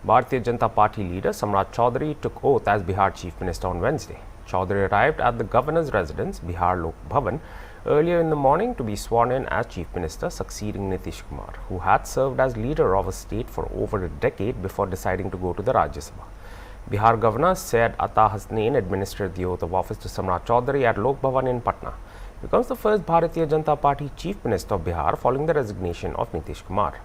Bharatiya Janata Party leader Samrat Chaudhary took oath as Bihar Chief Minister on Wednesday. Chaudhary arrived at the governor's residence, Bihar Lok Bhavan, earlier in the morning to be sworn in as Chief Minister, succeeding Nitish Kumar, who had served as leader of a state for over a decade before deciding to go to the Rajya Sabha. Bihar Governor Syed Ata Hasnain administered the oath of office to Samrat Chaudhary at Lok Bhavan in Patna. He becomes the first Bharatiya Janata Party Chief Minister of Bihar following the resignation of Nitish Kumar.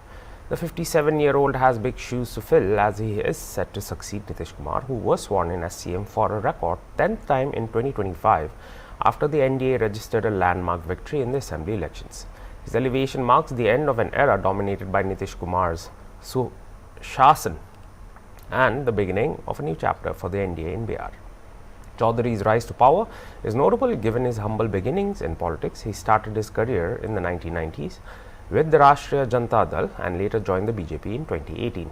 The 57-year-old has big shoes to fill as he is set to succeed Nitish Kumar, who was sworn in as CM for a record 10th time in 2025 after the NDA registered a landmark victory in the assembly elections. His elevation marks the end of an era dominated by Nitish Kumar's Shashan and the beginning of a new chapter for the NDA in Bihar. Chaudhary's rise to power is notable given his humble beginnings in politics. He started his career in the 1990s with the Rashtriya Janata Dal and later joined the BJP in 2018.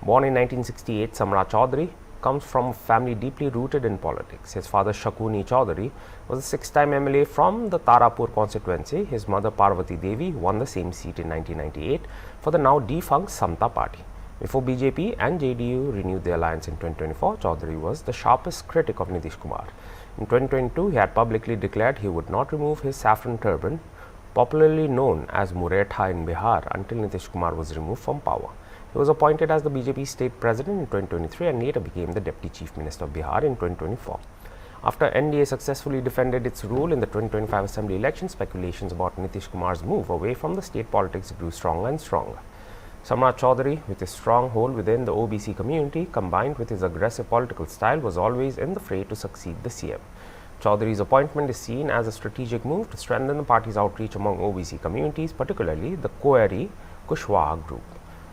Born in 1968, Samrat Chaudhary comes from a family deeply rooted in politics. His father Shakuni Chaudhary was a six-time MLA from the Tarapur constituency. His mother Parvati Devi won the same seat in 1998 for the now defunct Samta Party. Before BJP and JDU renewed their alliance in 2024, Chaudhary was the sharpest critic of Nitish Kumar. In 2022, he had publicly declared he would not remove his saffron turban, popularly known as Muretha in Bihar, until Nitish Kumar was removed from power. He was appointed as the BJP state president in 2023 and later became the deputy chief minister of Bihar in 2024. After NDA successfully defended its rule in the 2025 assembly election, speculations about Nitish Kumar's move away from the state politics grew stronger and stronger. Samrat Chaudhary, with his strong hold within the OBC community, combined with his aggressive political style, was always in the fray to succeed the CM. Chaudhary's appointment is seen as a strategic move to strengthen the party's outreach among OBC communities, particularly the Koeri Kushwaha group.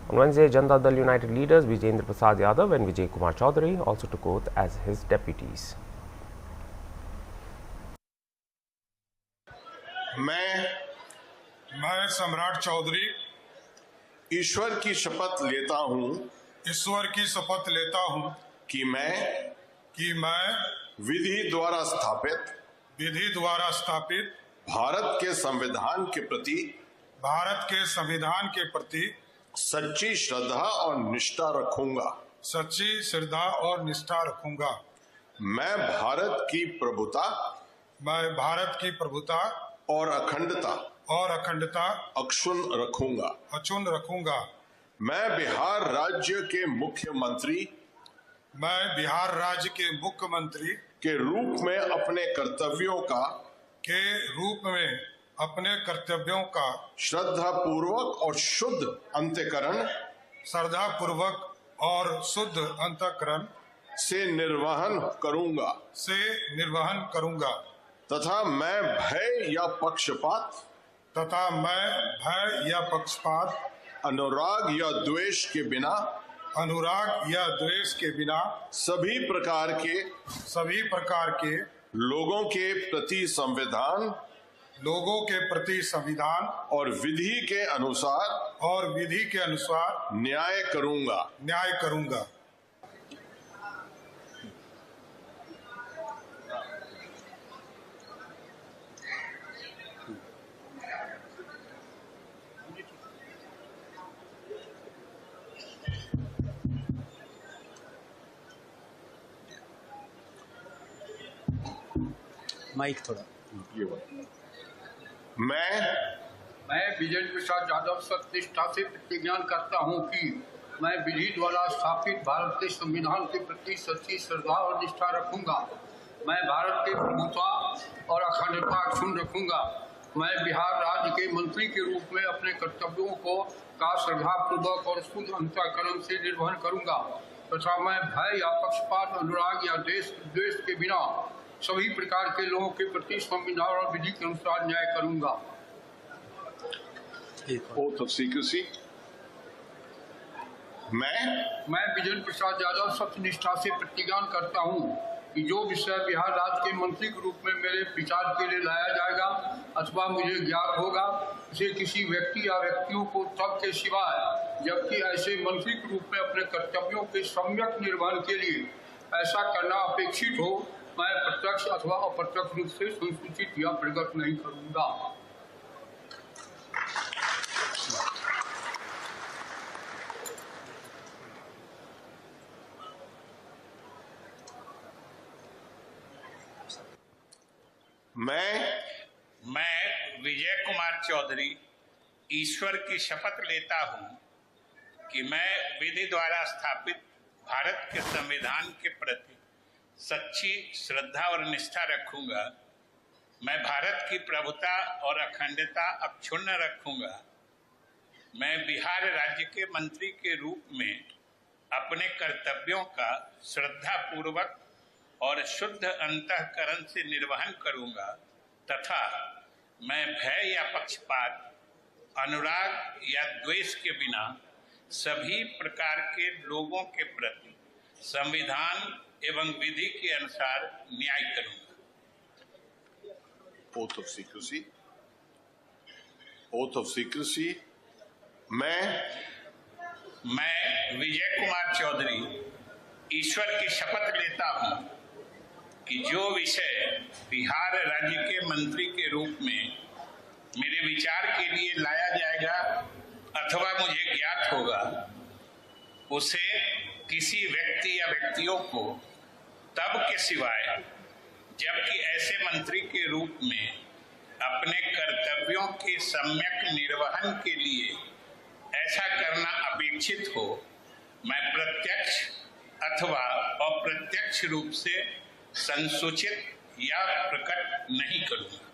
On Wednesday, Janata Dal United leaders Vijayendra Prasad Yadav and Vijay Kumar Chaudhary also took oath as his deputies. मैं सम्राट चौधरी ईश्वर की शपथ लेता हूं कि मैं विधि द्वारा स्थापित भारत के संविधान के प्रति सच्ची श्रद्धा और निष्ठा रखूंगा। मैं भारत की प्रभुता और अखंडता अक्षुण्ण रखूंगा। मैं बिहार राज्य के मुख्यमंत्री के रूप में अपने कर्तव्यों का श्रद्धापूर्वक और शुद्ध अंतःकरण से निर्वहन करूंगा तथा मैं भय या पक्षपात अनुराग या द्वेष के बिना सभी प्रकार के लोगों के प्रति संविधान और विधि के अनुसार न्याय करूंगा। माइक थोड़ा मैं विजेंद्र प्रसाद यादव सत्यनिष्ठा से प्रतिज्ञा करता हूं कि मैं विधि द्वारा स्थापित भारत के संविधान के प्रति सच्ची श्रद्धा और निष्ठा रखूंगा। मैं भारत के प्रभुता और अखंडता अक्षुण्ण रखूंगा। मैं बिहार राज्य के मंत्री के रूप में अपने कर्तव्यों का श्रद्धापूर्वक और शुद्ध अंतःकरण से निर्वहन करूंगा तथा मैं भय या पक्षपात अनुराग या द्वेष के बिना सभी प्रकार के लोगों के प्रति संविधान और विधि के अनुसार न्याय करूंगा। Oath of secrecy. मैं विजेंद्र प्रसाद यादव सत्यनिष्ठा से प्रतिज्ञा करता हूं कि जो विषय बिहार राज्य के मंत्री के रूप में मेरे विचार के लिए लाया जाएगा अथवा मुझे ज्ञात होगा, उसे किसी व्यक्ति या व्यक्तियों को तब के सिवाय जबकि ऐसे मंत्री के रूप में अपने कर्तव्यों के सम्यक निर्वहन के लिए ऐसा करना अपेक्षित हो, मैं प्रत्यक्ष अथवा अप्रत्यक्ष रूप से संसूचित या प्रकट नहीं करूंगा। मैं विजय कुमार चौधरी ईश्वर की शपथ लेता हूं कि मैं विधि द्वारा स्थापित भारत के संविधान के प्रति सच्ची श्रद्धा और निष्ठा रखूंगा। मैं भारत की प्रभुता और अखंडता अक्षुण्ण रखूंगा। मैं बिहार राज्य के मंत्री के रूप में अपने कर्तव्यों का श्रद्धापूर्वक और शुद्ध अंतःकरण से निर्वहन करूंगा तथा मैं भय या पक्षपात, अनुराग या द्वेष के बिना सभी प्रकार के लोगों के प्रति संविधान एवं विधि के अनुसार न्याय करूंगा। Oath of secrecy. Oath of secrecy. मैं विजय कुमार चौधरी ईश्वर की शपथ लेता हूं कि जो विषय बिहार राज्य के मंत्री के रूप में मेरे विचार के लिए लाया जाएगा अथवा मुझे ज्ञात होगा, उसे किसी व्यक्ति या व्यक्तियों को तब के सिवाय जबकि ऐसे मंत्री के रूप में अपने कर्तव्यों के सम्यक निर्वहन के लिए ऐसा करना अपेक्षित हो, मैं प्रत्यक्ष अथवा अप्रत्यक्ष रूप से संसूचित या प्रकट नहीं करूंगा।